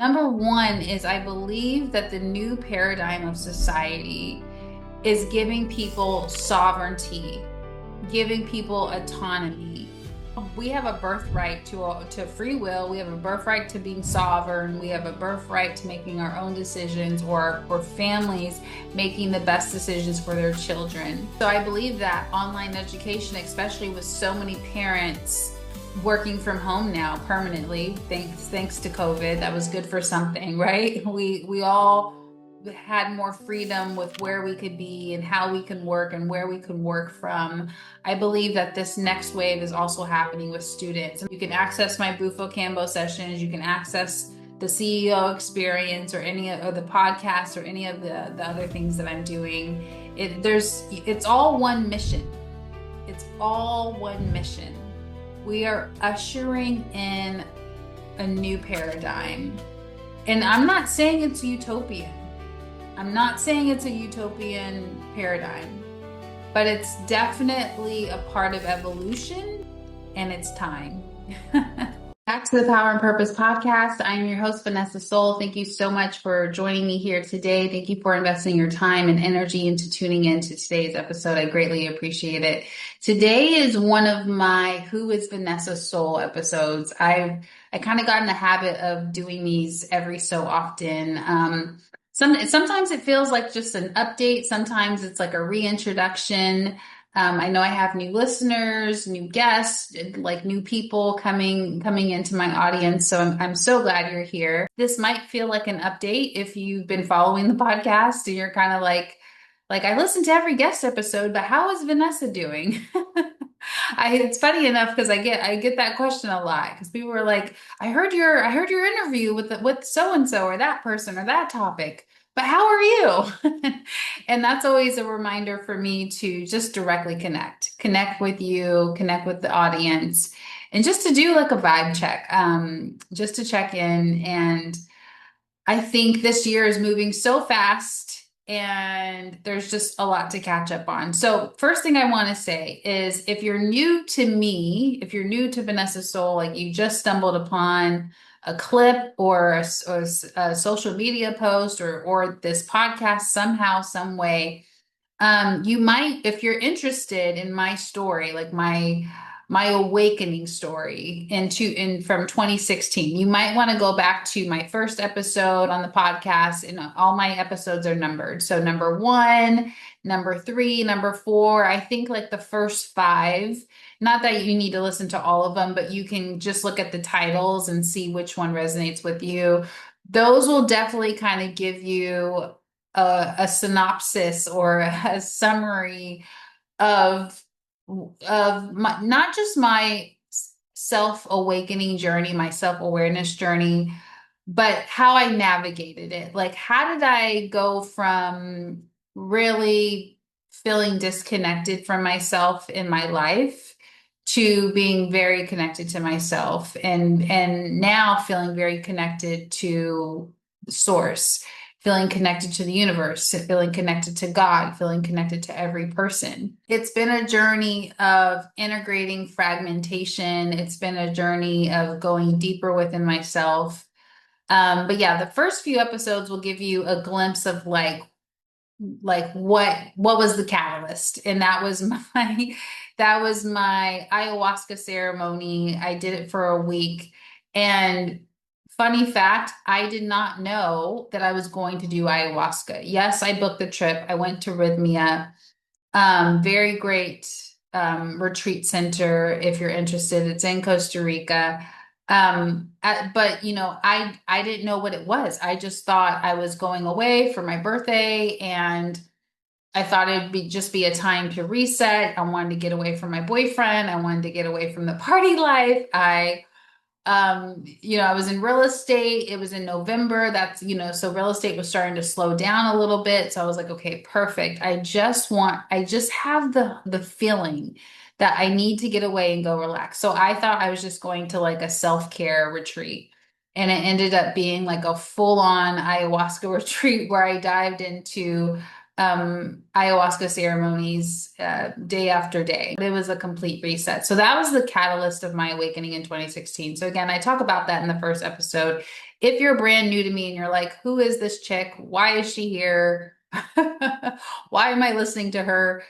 Number one is I believe that the new paradigm of society is giving people sovereignty, giving people autonomy. We have a birthright to free will. We have a birthright to being sovereign. We have a birthright to making our own decisions, or families making the best decisions for their children. So I believe that online education, especially with so many parents working from home now permanently, thanks to COVID, that was good for something, right? We all had more freedom with where we could be and how we can work and where we can work from. I believe that this next wave is also happening with students. You can access my Bufo Kambo sessions. You can access the CEO experience or any of the podcasts or any of the other things that I'm doing. It's all one mission. It's all one mission. We are ushering in a new paradigm. And I'm not saying it's utopian. I'm not saying it's a utopian paradigm, but it's definitely a part of evolution, and it's time. Back to the Power and Purpose podcast. I'm your host, Vanessa Soul. Thank you so much for joining me here today. Thank you for investing your time and energy into tuning into today's episode. I greatly appreciate it. Today is one of my Who is Vanessa Soul episodes. I kind of got in the habit of doing these every so often. Sometimes it feels like just an update. Sometimes it's like a reintroduction. I know I have new listeners, new guests, like new people coming into my audience. So I'm so glad you're here. This might feel like an update if you've been following the podcast and you're kind of like I listened to every guest episode, but how is Vanessa doing? It's funny enough because I get that question a lot because people were like, I heard your interview with so and so or that person or that topic, but how are you? And that's always a reminder for me to just directly connect with you, connect with the audience, and just to do like a vibe check, just to check in. And I think this year is moving so fast and there's just a lot to catch up on. So, first thing I want to say is if you're new to me, if you're new to Vanessa Soul, like you just stumbled upon a clip or a social media post or this podcast somehow, some way, you might, if you're interested in my story, like my awakening story in from 2016, you might want to go back to my first episode on the podcast, and all my episodes are numbered. So number one, number three, number four, I think like the first five. Not that you need to listen to all of them, but you can just look at the titles and see which one resonates with you. Those will definitely kind of give you a synopsis or a summary of not just my self-awakening journey, my self-awareness journey, but how I navigated it. Like, how did I go from really feeling disconnected from myself in my life to being very connected to myself, and now feeling very connected to the source, feeling connected to the universe, feeling connected to God, feeling connected to every person. It's been a journey of integrating fragmentation. It's been a journey of going deeper within myself. But yeah, the first few episodes will give you a glimpse of like what was the catalyst, and that was my ayahuasca ceremony. I did it for a week, and funny fact, I did not know that I was going to do ayahuasca. Yes, I booked the trip. I went to Rhythmia. Very great retreat center if you're interested. It's in Costa Rica. But I didn't know what it was. I just thought I was going away for my birthday, and I thought it'd just be a time to reset. I wanted to get away from my boyfriend. I wanted to get away from the party life. I was in real estate. It was in November. So real estate was starting to slow down a little bit. So I was like, okay, perfect. I just have the feeling that I need to get away and go relax. So I thought I was just going to like a self-care retreat. And it ended up being like a full-on ayahuasca retreat where I dived into ayahuasca ceremonies day after day. It was a complete reset. So that was the catalyst of my awakening in 2016. So again, I talk about that in the first episode. If you're brand new to me and you're like, who is this chick? Why is she here? Why am I listening to her?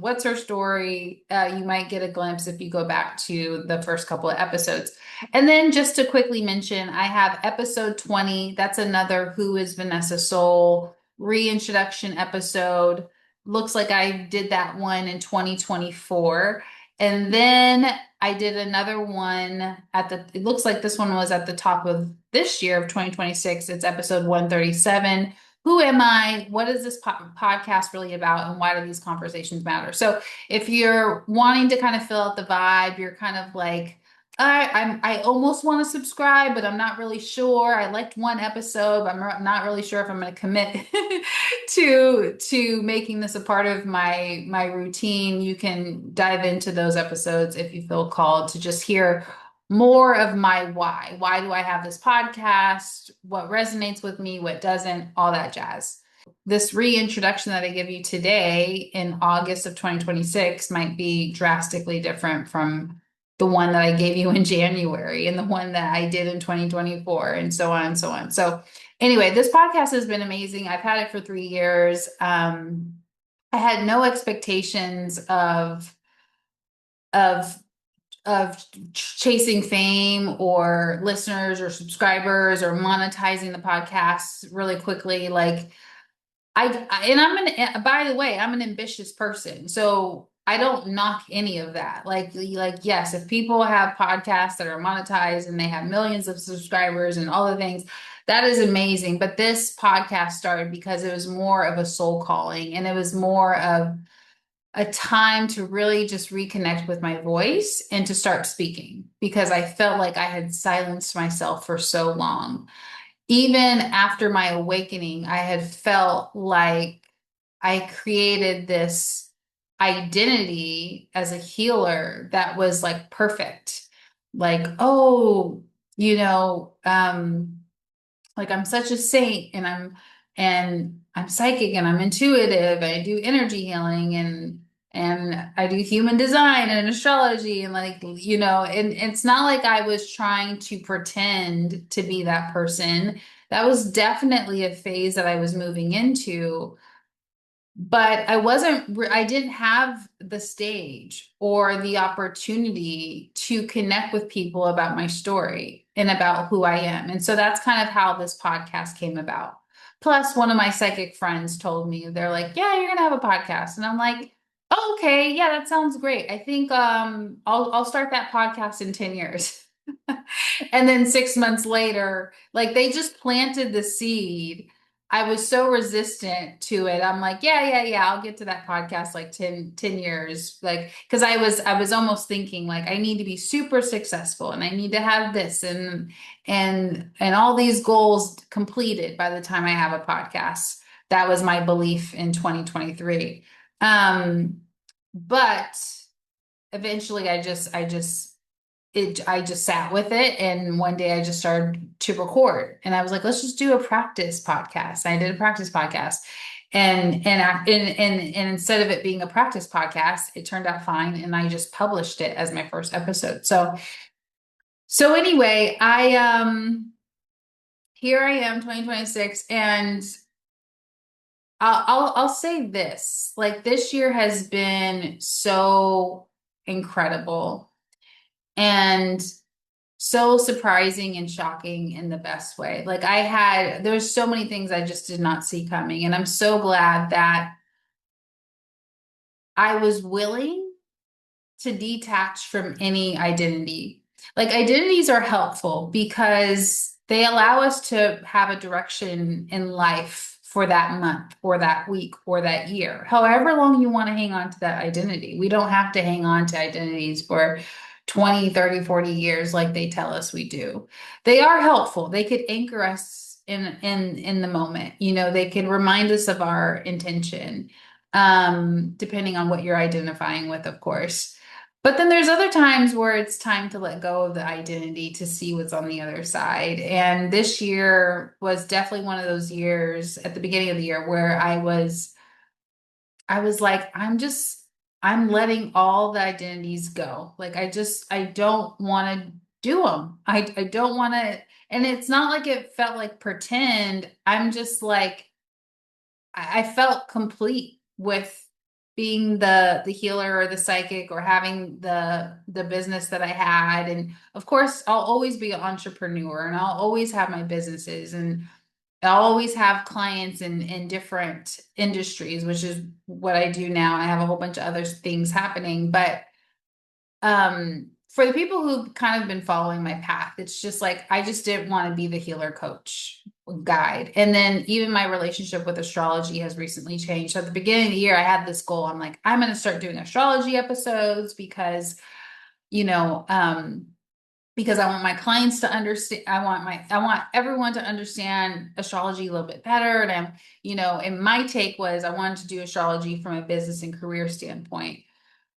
What's her story? You might get a glimpse if you go back to the first couple of episodes. And then just to quickly mention, I have episode 20. That's another Who is Vanessa Soul reintroduction episode. Looks like I did that one in 2024. And then I did another one it looks like this one was at the top of this year of 2026. It's episode 137. Who am I? What is this podcast really about? And why do these conversations matter? So if you're wanting to kind of fill out the vibe, you're kind of like, I almost want to subscribe, but I'm not really sure. I liked one episode, but I'm not really sure if I'm going to commit to making this a part of my routine. You can dive into those episodes if you feel called to just hear more of my why. Why do I have this podcast? What resonates with me? What doesn't? All that jazz. This reintroduction that I give you today in August of 2026 might be drastically different from the one that I gave you in January and the one that I did in 2024 and so on and so on. So anyway, this podcast has been amazing. I've had it for 3 years. I had no expectations of chasing fame or listeners or subscribers or monetizing the podcast really quickly. Like by the way, I'm an ambitious person. So I don't knock any of that. Yes, if people have podcasts that are monetized and they have millions of subscribers and all the things, that is amazing. But this podcast started because it was more of a soul calling and it was more of a time to really just reconnect with my voice and to start speaking because I felt like I had silenced myself for so long. Even after my awakening, I had felt like I created this identity as a healer that was like perfect. Like, oh, you know, like I'm such a saint and I'm psychic and I'm intuitive. I do energy healing and I do human design and astrology and and it's not like I was trying to pretend to be that person. That was definitely a phase that I was moving into, but I didn't have the stage or the opportunity to connect with people about my story and about who I am. And so that's kind of how this podcast came about. Plus, one of my psychic friends told me, they're like, yeah, you're gonna have a podcast. And I'm like, oh, okay, yeah, that sounds great. I think I'll start that podcast in 10 years. And then 6 months later, like they just planted the seed. I was so resistant to it. I'm like, yeah, I'll get to that podcast like 10 years. Like, cause I was almost thinking like, I need to be super successful and I need to have this and all these goals completed by the time I have a podcast. That was my belief in 2023. But eventually I just sat with it. And one day I just started to record and I was like, let's just do a practice podcast. And I did a practice podcast and instead of it being a practice podcast, it turned out fine. And I just published it as my first episode. So anyway, here I am 2026 and I'll say this, like this year has been so incredible and so surprising and shocking in the best way. Like there's so many things I just did not see coming. And I'm so glad that I was willing to detach from any identity. Like identities are helpful because they allow us to have a direction in life for that month or that week or that year. However long you want to hang on to that identity. We don't have to hang on to identities for 20, 30, 40 years like they tell us we do. They are helpful. They could anchor us in the moment. You know, they could remind us of our intention, depending on what you're identifying with, of course. But then there's other times where it's time to let go of the identity to see what's on the other side. And this year was definitely one of those years at the beginning of the year where I was I was like, I'm letting all the identities go. Like, I don't want to do them. I don't want to, and it's not like it felt like pretend. I'm just like, I felt complete with being the healer or the psychic or having the business that I had. And of course, I'll always be an entrepreneur and I'll always have my businesses and I'll always have clients in different industries, which is what I do now. I have a whole bunch of other things happening, but for the people who've kind of been following my path, it's just like I just didn't want to be the healer coach guide. And then even my relationship with astrology has recently changed. So at the beginning of the year, I had this goal. I'm like, I'm going to start doing astrology episodes you know, um, because I want my clients to understand, I want everyone to understand astrology a little bit better. And and my take was I wanted to do astrology from a business and career standpoint.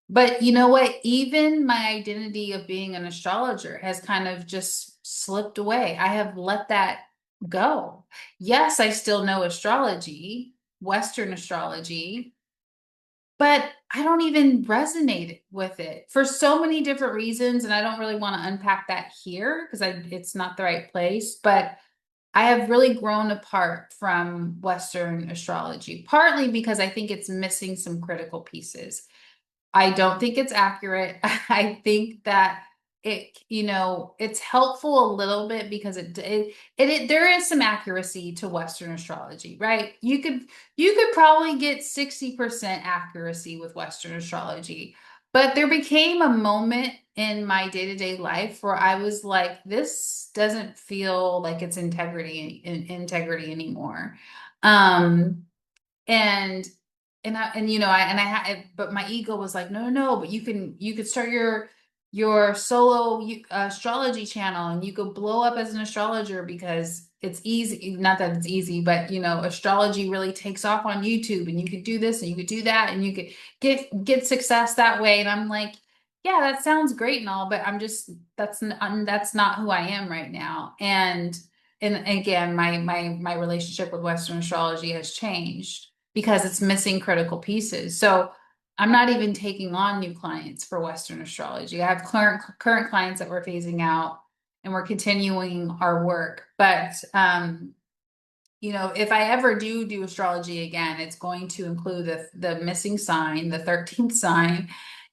But you know what? Even my identity of being an astrologer has kind of just slipped away. I have let that go. Yes, I still know astrology, Western astrology, but I don't even resonate with it for so many different reasons. And I don't really want to unpack that here because it's not the right place. But I have really grown apart from Western astrology, partly because I think it's missing some critical pieces. I don't think it's accurate. I think that it's helpful a little bit because there is some accuracy to Western astrology, right? You could probably get 60% accuracy with Western astrology. But there became a moment in my day-to-day life where I was like, this doesn't feel like it's integrity anymore. Um, and but my ego was like, no, no, no, but you could start your solo astrology channel and you could blow up as an astrologer because it's easy. Not that it's easy, but astrology really takes off on YouTube and you could do this and you could do that and you could get success that way. And I'm like, yeah, that sounds great and all, but that's not who I am right now. And again, my relationship with Western astrology has changed because it's missing critical pieces. So I'm not even taking on new clients for Western astrology. I have current clients that we're phasing out and we're continuing our work. But if I ever do astrology again, it's going to include the missing sign, the 13th sign,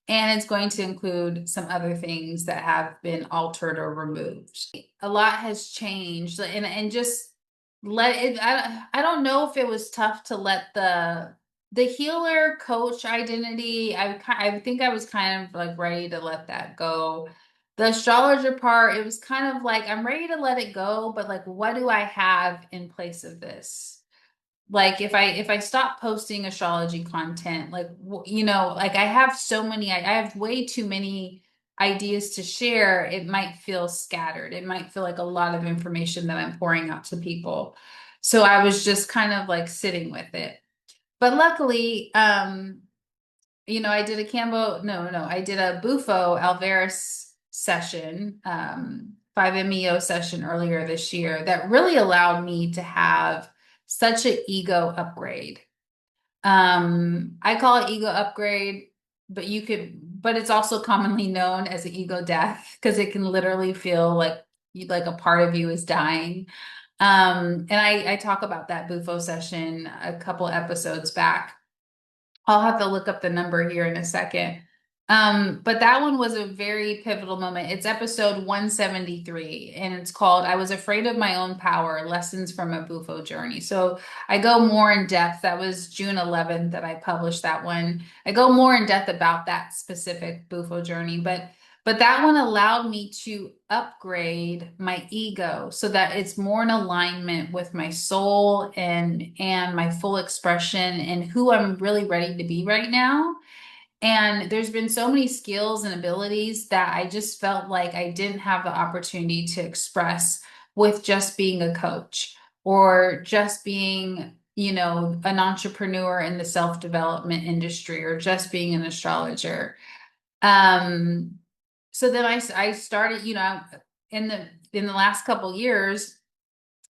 and it's going to include some other things that have been altered or removed. A lot has changed, and just let it. I don't know if it was tough to let the healer coach identity. I think I was kind of like ready to let that go. The astrologer part, it was kind of like I'm ready to let it go, but like, what do I have in place of this? Like if I stop posting astrology content, like like I have so many, I have way too many ideas to share. It might feel scattered. It might feel like a lot of information that I'm pouring out to people. So I was just kind of like sitting with it. But luckily, I did a Kambo, no, I did a Bufo Alvarez session, 5-MeO session earlier this year that really allowed me to have such an ego upgrade. I call it ego upgrade, but it's also commonly known as an ego death because it can literally feel like a part of you is dying. And I talk about that Bufo session a couple episodes back. I'll have to look up the number here in a second. But that one was a very pivotal moment. It's episode 173, and it's called I Was Afraid of My Own Power, Lessons from a Bufo Journey. So I go more in depth. That was June 11th that I published that one. I go more in depth about that specific Bufo journey, but that one allowed me to upgrade my ego so that it's more in alignment with my soul and my full expression and who I'm really ready to be right now. And there's been so many skills and abilities that I just felt like I didn't have the opportunity to express with just being a coach or just being, an entrepreneur in the self-development industry or just being an astrologer. Um, so then I started, in the last couple years,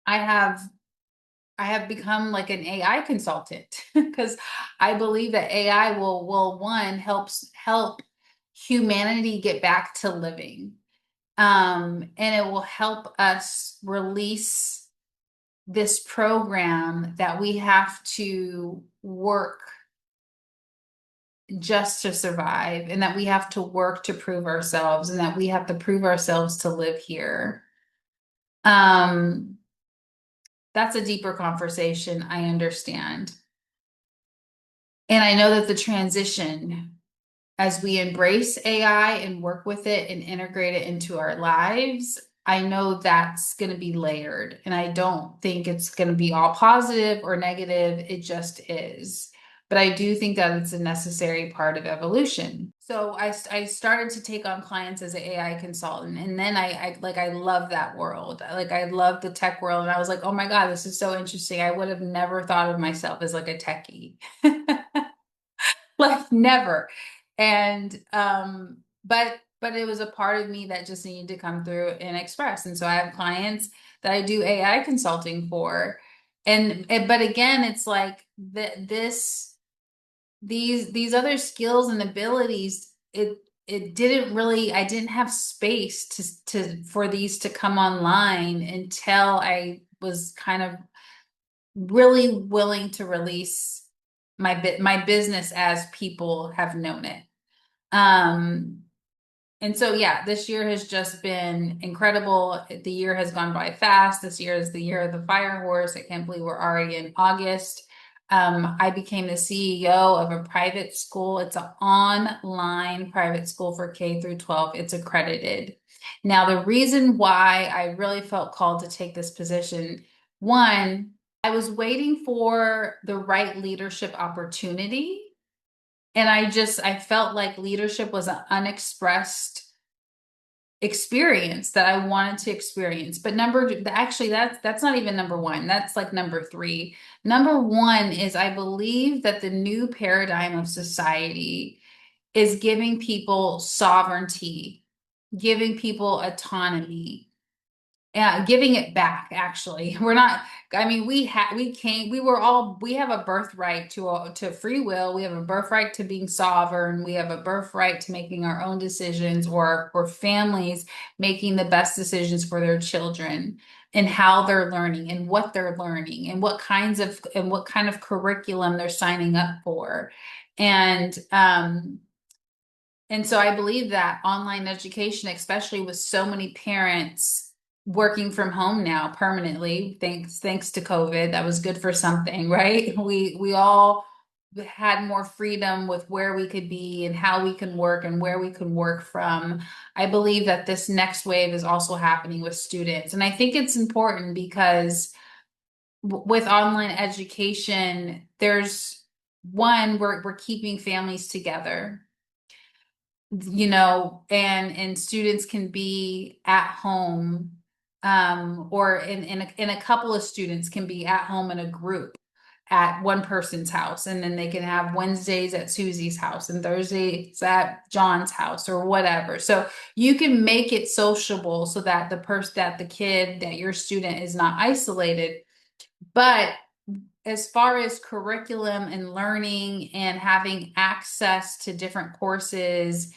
I have I have become like an AI consultant because I believe that AI will one help humanity get back to living. And it will help us release this program that we have to work just to survive, and that we have to work to prove ourselves, and that we have to prove ourselves to live here. Um, that's a deeper conversation, I understand. And I know that the transition, as we embrace AI and work with it and integrate it into our lives, I know that's going to be layered. And I don't think it's going to be all positive or negative. It just is. But I do think that it's a necessary part of evolution. So I started to take on clients as an AI consultant. And then I love that world. Like I love the tech world. And I was like, oh my God, this is so interesting. I would have never thought of myself as like a techie. Like never. And but it was a part of me that just needed to come through and express. And so I have clients that I do AI consulting for. But again, it's like these other skills and abilities, it didn't really, I didn't have space to for these to come online until I was kind of really willing to release my business as people have known it. Um, and so yeah, this year has just been incredible. The year has gone by fast. This year is the year of the fire horse. I can't believe we're already in August. I became the CEO of a private school. It's an online private school for K through 12. It's accredited. Now, the reason why I really felt called to take this position, one, I was waiting for the right leadership opportunity. And I felt like leadership was an unexpressed experience that I wanted to experience. But actually, that's not even number one. That's like number three. Number one is I believe that the new paradigm of society is giving people sovereignty, giving people autonomy, giving it back. Actually, we're not, I mean, we have a birthright to free will. We have a birthright to being sovereign. We have a birthright to making our own decisions, or families making the best decisions for their children, and how they're learning and what they're learning and what kind of curriculum they're signing up for. And um and so I believe that online education, especially with so many parents working from home now permanently, thanks to COVID, that was good for something, right? We all had more freedom with where we could be and how we can work and where we can work from. I believe that this next wave is also happening with students. And I think it's important because with online education, there's one, we're keeping families together, and students can be at home, or in a couple of students can be at home in a group at one person's house, and then they can have Wednesdays at Susie's house and Thursdays at John's house or whatever. So you can make it sociable so that the kid, that your student is not isolated. But as far as curriculum and learning and having access to different courses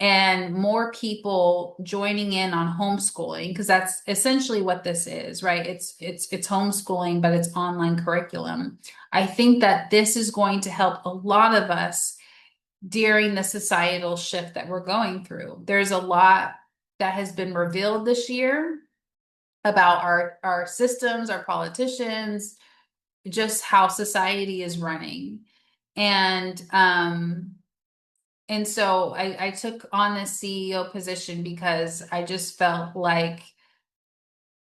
and more people joining in on homeschooling, because that's essentially what this is, right? It's homeschooling, but it's online curriculum. I think that this is going to help a lot of us during the societal shift that we're going through. There's a lot that has been revealed this year about our systems, our politicians, just how society is running. And so I took on this CEO position because I just felt like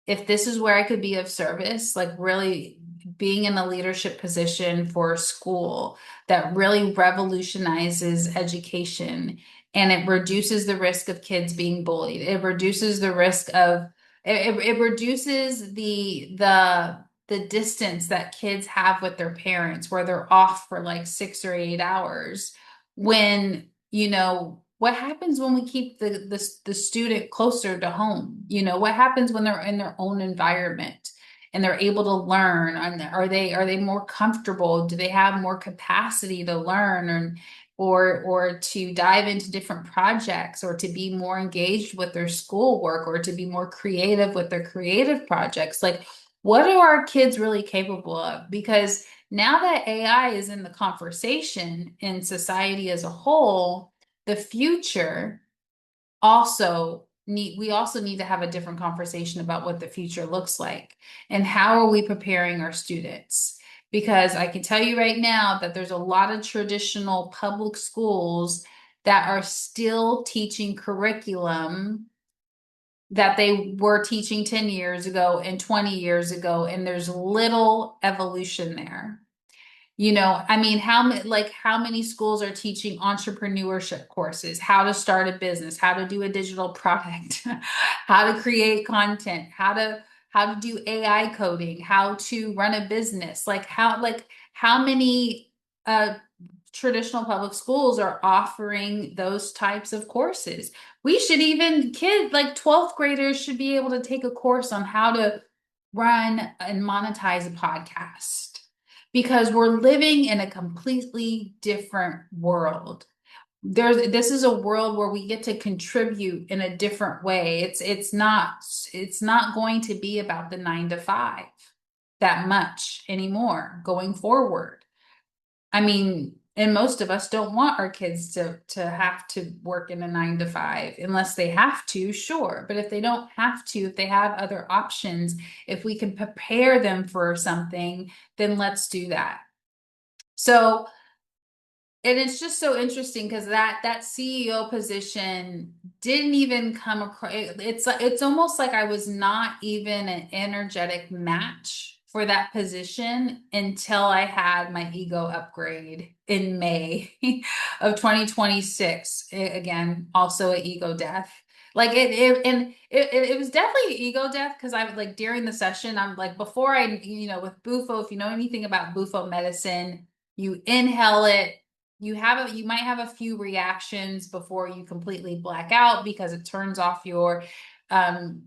if this is where I could be of service, like really being in a leadership position for a school that really revolutionizes education, and it reduces the risk of kids being bullied. It reduces the risk of it reduces the distance that kids have with their parents, where they're off for like 6 or 8 hours. When, what happens when we keep the student closer to home? What happens when they're in their own environment? and they're able to learn? Are they more comfortable? Do they have more capacity to learn, or to dive into different projects, or to be more engaged with their schoolwork, or to be more creative with their creative projects? Like, what are our kids really capable of? Because now that AI is in the conversation in society as a whole, the future we also need to have a different conversation about what the future looks like and how are we preparing our students. Because I can tell you right now that there's a lot of traditional public schools that are still teaching curriculum that they were teaching 10 years ago and 20 years ago, and there's little evolution there. I mean, how many schools are teaching entrepreneurship courses, how to start a business, how to do a digital product, how to create content, how to do AI coding, how to run a business, how many traditional public schools are offering those types of courses? We should even kids like 12th graders should be able to take a course on how to run and monetize a podcast, because we're living in a completely different world. This is a world where we get to contribute in a different way. It's not going to be about the 9 to 5 that much anymore going forward. I mean, and most of us don't want our kids to have to work in a 9 to 5 unless they have to, sure. But if they don't have to, if they have other options, if we can prepare them for something, then let's do that. So, and it's just so interesting because that CEO position didn't even come across. It's almost like I was not even an energetic match for that position until I had my ego upgrade in May of 2026. Again, also an ego death. Like it was definitely an ego death because I would like during the session, I'm like, before with Bufo, if you know anything about Bufo medicine, you inhale it, you might have a few reactions before you completely black out because it turns off your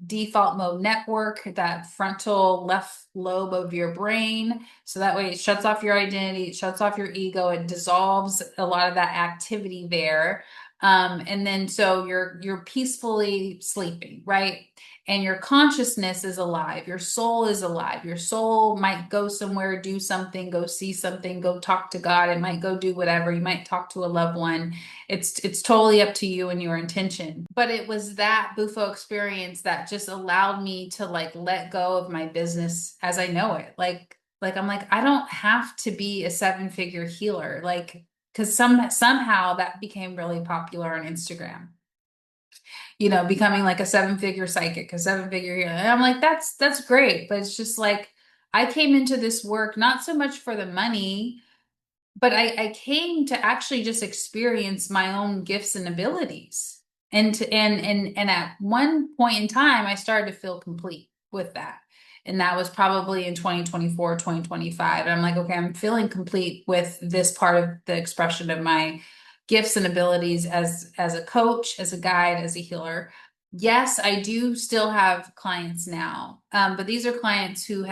default mode network, that frontal left lobe of your brain. So that way it shuts off your identity, it shuts off your ego, it dissolves a lot of that activity there. And then so you're peacefully sleeping, right? And your consciousness is alive, your soul is alive. Your soul might go somewhere, do something, go see something, go talk to God. It might go do whatever. You might talk to a loved one. It's totally up to you and your intention. But it was that Bufo experience that just allowed me to like let go of my business as I know it. Like I'm like, I don't have to be a 7-figure healer. Like, because somehow that became really popular on Instagram, becoming like a 7-figure psychic, a 7-figure healer. And I'm like, that's great. But it's just like I came into this work not so much for the money, but I came to actually just experience my own gifts and abilities. And at one point in time, I started to feel complete with that. And that was probably in 2024, 2025. And I'm like, okay, I'm feeling complete with this part of the expression of my gifts and abilities as a coach, as a guide, as a healer. Yes, I do still have clients now, but these are clients who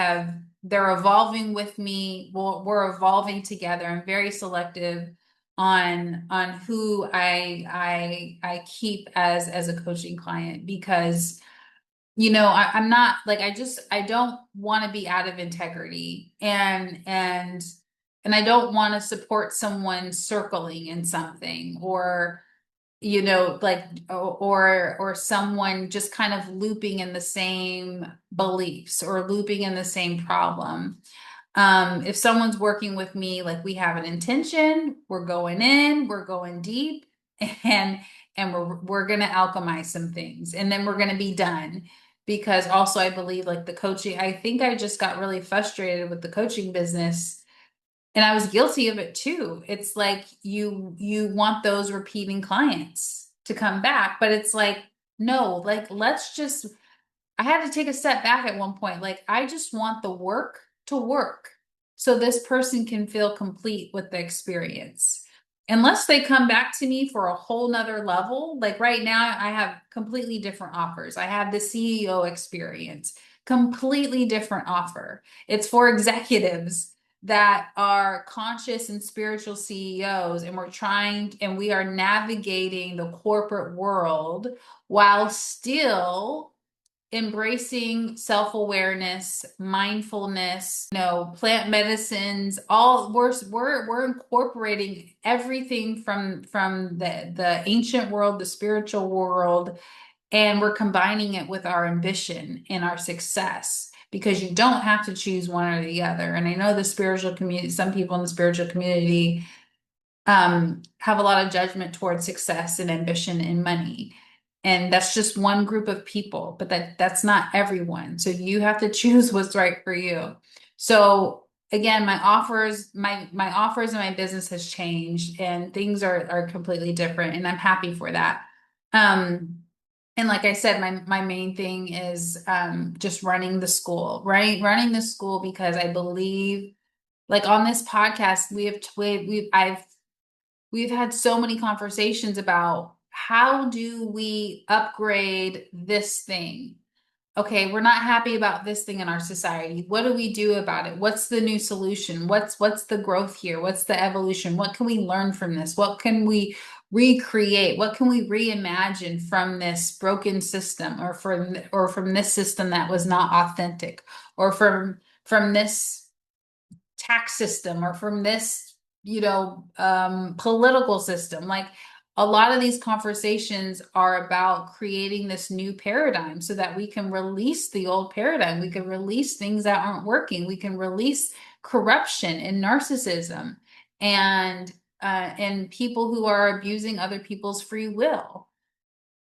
they're evolving with me. We're evolving together. I'm very selective on who I keep as a coaching client because I'm not like I don't want to be out of integrity, and I don't want to support someone circling in something, or like or someone just kind of looping in the same beliefs or looping in the same problem. If someone's working with me, like we have an intention, we're going in, we're going deep, and we're gonna alchemize some things, and then we're gonna be done. Because also I believe like the coaching, I think I just got really frustrated with the coaching business, and I was guilty of it too. It's like you want those repeating clients to come back, but it's like, no, like let's just I had to take a step back at one point. Like, I just want the work to work so this person can feel complete with the experience. Unless they come back to me for a whole nother level, like right now, I have completely different offers. I have the CEO experience, Completely different offer. It's for executives that are conscious and spiritual CEOs, and we are navigating the corporate world while still embracing self-awareness, mindfulness, plant medicines. All we're incorporating everything from the ancient world, the spiritual world, and we're combining it with our ambition and our success, because you don't have to choose one or the other. And I know the spiritual community, some people in the spiritual community have a lot of judgment towards success and ambition and money. And that's just one group of people, but that's not everyone. So you have to choose what's right for you. So again, my offers and my business has changed, and things are completely different, and I'm happy for that. Um, and like I said, my main thing is just running the school, right? Running the school, because I believe, like on this podcast, we've had so many conversations about how do we upgrade this thing. Okay, we're not happy about this thing in our society. What do we do about it? What's the new solution? What's the growth here? What's the evolution? What can we learn from this? What can we recreate? What can we reimagine from this broken system, or from this system that was not authentic, or from this tax system, or from this, political system? Like, a lot of these conversations are about creating this new paradigm so that we can release the old paradigm. We can release things that aren't working. We can release corruption and narcissism, and people who are abusing other people's free will.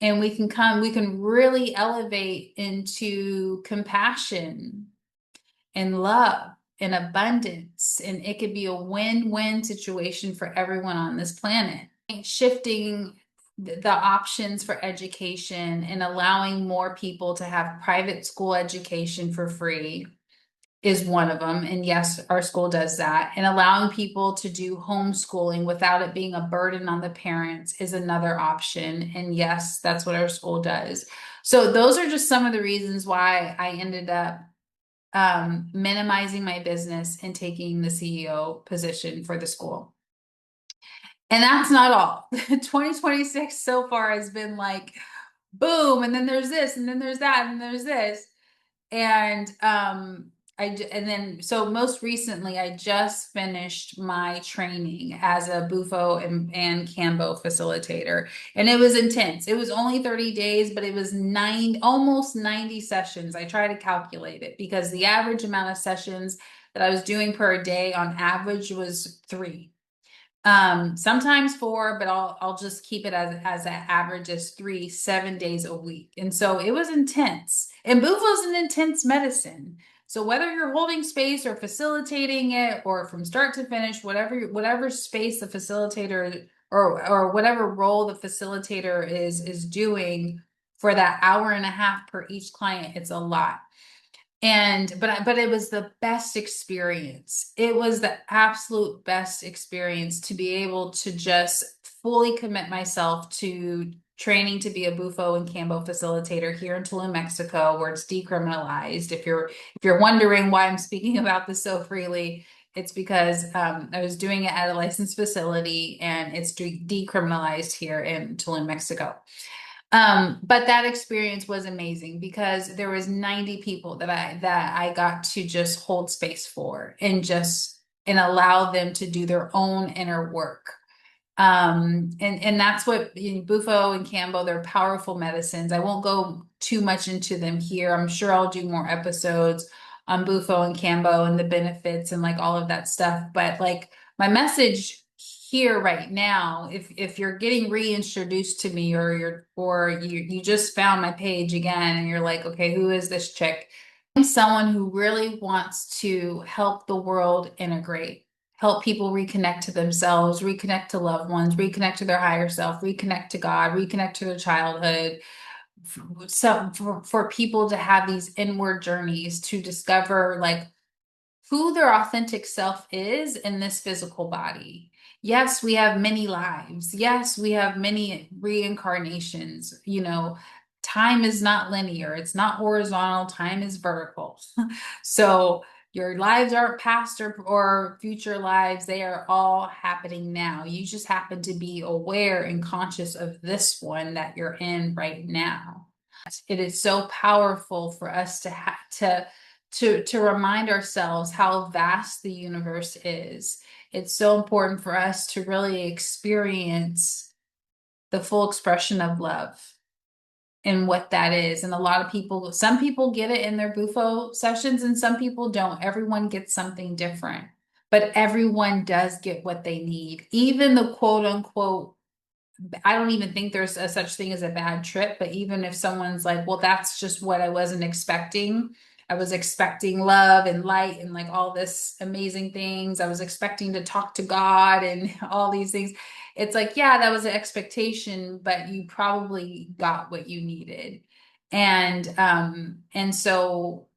And we can really elevate into compassion and love and abundance. And it could be a win-win situation for everyone on this planet. Shifting the options for education and allowing more people to have private school education for free is one of them. And yes, our school does that. And allowing people to do homeschooling without it being a burden on the parents is another option. And yes, that's what our school does. So those are just some of the reasons why I ended up minimizing my business and taking the CEO position for the school. And that's not all. 2026 so far has been like boom, and then there's this, and then there's that, and there's this. And and then so most recently I just finished my training as a Bufo and Kambo facilitator, and it was intense. It was only 30 days, but it was almost 90 sessions. I try to calculate it because the average amount of sessions that I was doing per day on average was 3. Sometimes 4, but I'll just keep it as an average as 3, 7 days a week. And so it was intense. And Bufo's an intense medicine. So whether you're holding space or facilitating it, or from start to finish, whatever space the facilitator, or whatever role the facilitator is doing for that hour and a half per each client, it's a lot. But it was the best experience. It was the absolute best experience to be able to just fully commit myself to training to be a Bufo and Kambo facilitator here in Tulum, Mexico, where it's decriminalized. If you're wondering why I'm speaking about this so freely, it's because I was doing it at a licensed facility, and it's decriminalized here in Tulum, Mexico. But that experience was amazing because there was 90 people that I got to just hold space for, and allow them to do their own inner work. And that's what, Bufo and Kambo, they're powerful medicines. I won't go too much into them here. I'm sure I'll do more episodes on Bufo and Kambo and the benefits and like all of that stuff. But like my message here right now, if you're getting reintroduced to me, or you just found my page again and you're like, okay, who is this chick? I'm someone who really wants to help the world integrate, help people reconnect to themselves, reconnect to loved ones, reconnect to their higher self, reconnect to God, reconnect to their childhood. So for people to have these inward journeys to discover like who their authentic self is in this physical body. Yes, we have many lives. Yes, we have many reincarnations, time is not linear. It's not horizontal. Time is vertical. So your lives aren't past or future lives. They are all happening now. You just happen to be aware and conscious of this one that you're in right now. It is so powerful for us to have to remind ourselves how vast the universe is. It's so important for us to really experience the full expression of love and what that is. And a lot of people, some people get it in their Bufo sessions and some people don't. Everyone gets something different, but everyone does get what they need. Even the quote unquote, I don't even think there's a such thing as a bad trip, but even if someone's like, well, that's just what I wasn't expecting. I was expecting love and light and like all this amazing things. I was expecting to talk to God and all these things. It's like, yeah, that was an expectation, but you probably got what you needed. And so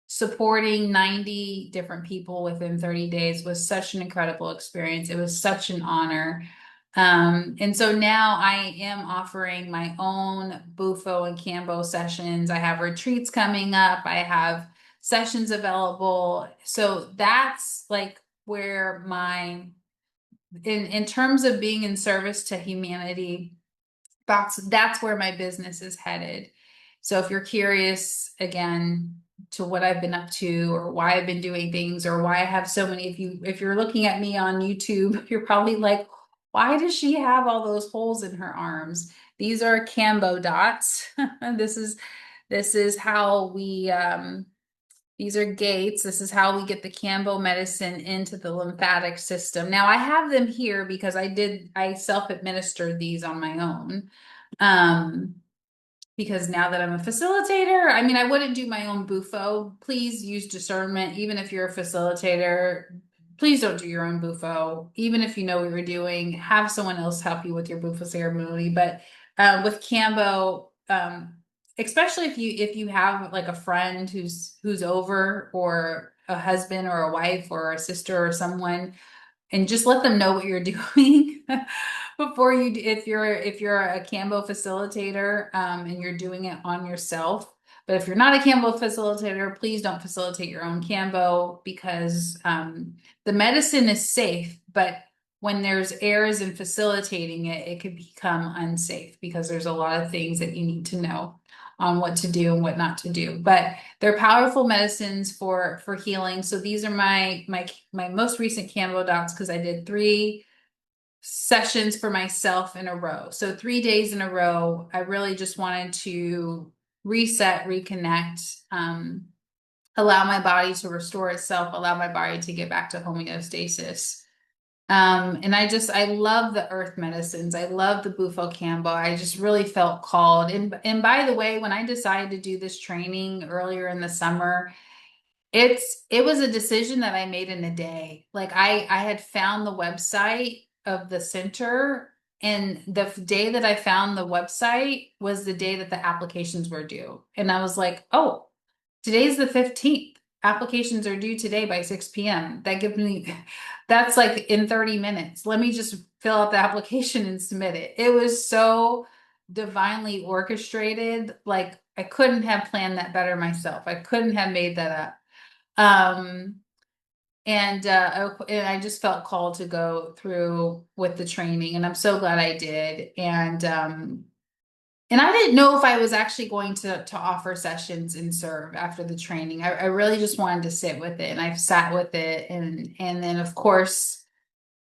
supporting 90 different people within 30 days was such an incredible experience. It was such an honor. And so now I am offering my own Bufo and Kambo sessions. I have retreats coming up. I have sessions available. So that's like where in terms of being in service to humanity, that's where my business is headed. So if you're curious again to what I've been up to or why I've been doing things or why I have so many, if you're looking at me on YouTube, you're probably like, why does she have all those holes in her arms? These are Kambo dots. This is how we these are gates. This is how we get the Kambo medicine into the lymphatic system. Now I have them here because I self-administered these on my own. Um, because now that I'm a facilitator, I mean, I wouldn't do my own Bufo. Please use discernment. Even if you're a facilitator, please don't do your own Bufo. Even if you know what you're doing, have someone else help you with your Bufo ceremony. But with Kambo, especially if you have like a friend who's over or a husband or a wife or a sister or someone, and just let them know what you're doing before you if you're a Kambo facilitator and you're doing it on yourself. But if you're not a Kambo facilitator, please don't facilitate your own Kambo because the medicine is safe, but when there's errors in facilitating it, it could become unsafe because there's a lot of things that you need to know on what to do and what not to do. But they're powerful medicines for healing. So these are my most recent Kambo dots because I did 3 sessions for myself in a row. So 3 days in a row, I really just wanted to reset, reconnect, allow my body to restore itself, allow my body to get back to homeostasis. And I love the earth medicines. I love the Bufo Kambo. I just really felt called. And by the way, when I decided to do this training earlier in the summer, it was a decision that I made in a day. Like I had found the website of the center, and the day that I found the website was the day that the applications were due. And I was like, oh, today's the 15th. Applications are due today by 6 p.m. That gives me, that's like in 30 minutes. Let me just fill out the application and submit it. It was so divinely orchestrated. Like I couldn't have planned that better myself. I couldn't have made that up. Um, and I just felt called to go through with the training, and I'm so glad I did. And I didn't know if I was actually going to offer sessions and serve after the training. I really just wanted to sit with it, and I've sat with it, and then of course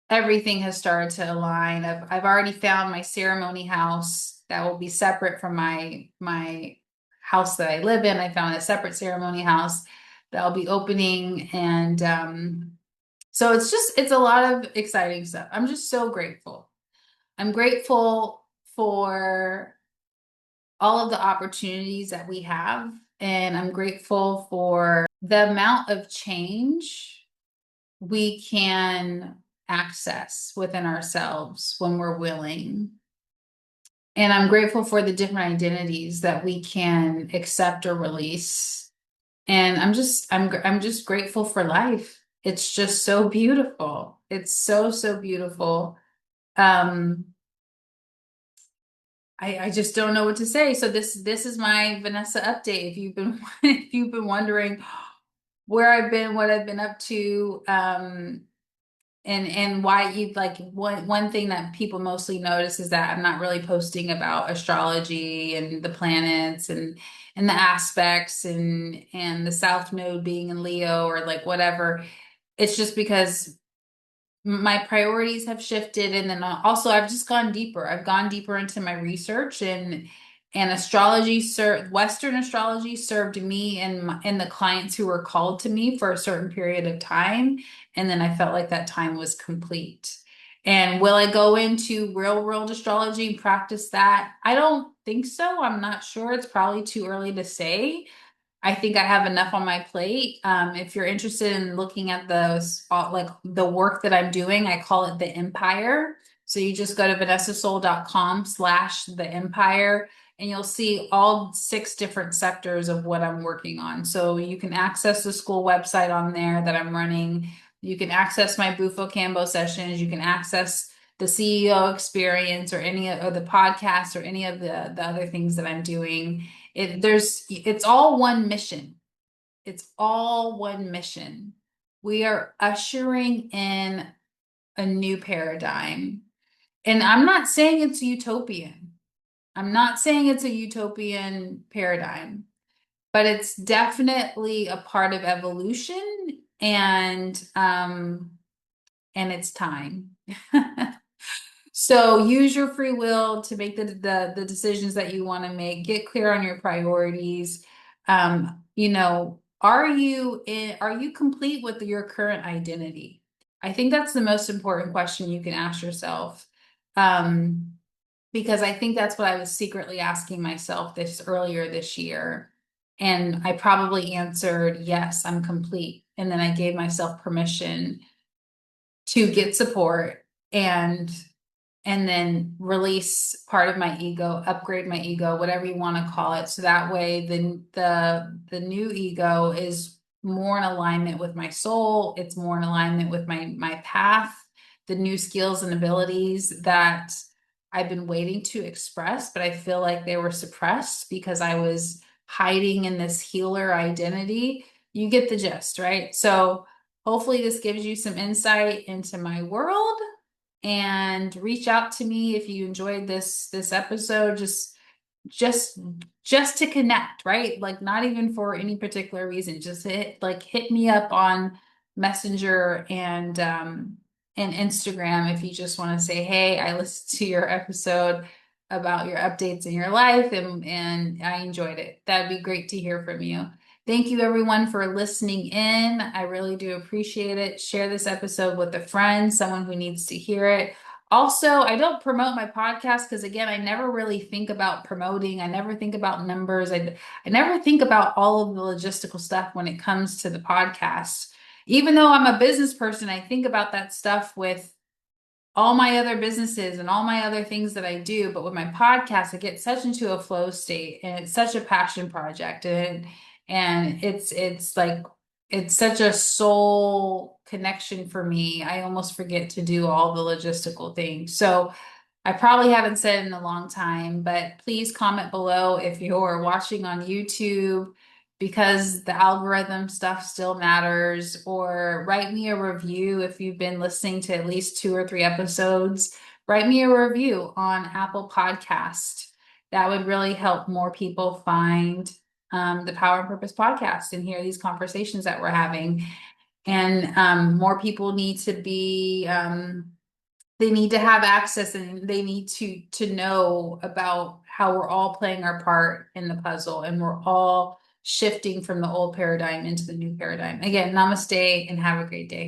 everything has started to align. I've already found my ceremony house that will be separate from my house that I live in. I found a separate ceremony house that'll be opening, and so it's a lot of exciting stuff. I'm just so grateful. I'm grateful for all of the opportunities that we have. And I'm grateful for the amount of change we can access within ourselves when we're willing. And I'm grateful for the different identities that we can accept or release. And I'm just grateful for life. It's just so beautiful. It's so beautiful. Um, I just don't know what to say. So this is my Vanessa update. If you've been if you've been wondering where I've been, what I've been up to, and why you like one thing that people mostly notice is that I'm not really posting about astrology and the planets and the aspects and the South Node being in Leo or like whatever. It's just because my priorities have shifted, and then also I've just gone deeper. I've gone deeper into my research, and astrology served Western astrology served me and the clients who were called to me for a certain period of time, and then I felt like that time was complete. And will I go into real world astrology and practice that? I don't think so. I'm not sure. It's probably too early to say. I think I have enough on my plate. If you're interested in looking at those, like the work that I'm doing, I call it the Empire. So you just go to vanessasoul.com/the Empire, and you'll see all 6 different sectors of what I'm working on. So you can access the school website on there that I'm running. You can access my Bufo Kambo sessions. You can access the CEO experience or any of the podcasts or any of the other things that I'm doing. It's all one mission. It's all one mission. We are ushering in a new paradigm. And I'm not saying it's utopian. I'm not saying it's a utopian paradigm, but it's definitely a part of evolution, and it's time. So use your free will to make the decisions that you want to make. Get clear on your priorities. Are you complete with your current identity? I think that's the most important question you can ask yourself. Um, because I think that's what I was secretly asking myself this earlier this year. And I probably answered, yes, I'm complete. And then I gave myself permission to get support and then release part of my ego, upgrade my ego, whatever you want to call it. So that way the new ego is more in alignment with my soul. It's more in alignment with my path, the new skills and abilities that I've been waiting to express, but I feel like they were suppressed because I was hiding in this healer identity. You get the gist, right? So hopefully this gives you some insight into my world, and reach out to me if you enjoyed this episode. Just just to connect, right? Like not even for any particular reason. Just hit me up on Messenger and Instagram if you just want to say, hey, I listened to your episode about your updates in your life, and I enjoyed it. That'd be great to hear from you. Thank you everyone for listening in. I really do appreciate it. Share this episode with a friend, someone who needs to hear it. Also, I don't promote my podcast because, again, I never really think about promoting. I never think about numbers. I never think about all of the logistical stuff when it comes to the podcast. Even though I'm a business person, I think about that stuff with all my other businesses and all my other things that I do. But with my podcast, I get such into a flow state, and it's such a passion project, and it's such a soul connection for me. I almost forget to do all the logistical things. So I probably haven't said it in a long time, but please comment below if you're watching on YouTube, because the algorithm stuff still matters, or write me a review if you've been listening to at least 2 or 3 episodes. Write me a review on Apple Podcast. That would really help more people find the Power and Purpose podcast and hear these conversations that we're having. And more people need to be they need to have access, and they need to know about how we're all playing our part in the puzzle, and we're all shifting from the old paradigm into the new paradigm. Again, namaste and have a great day.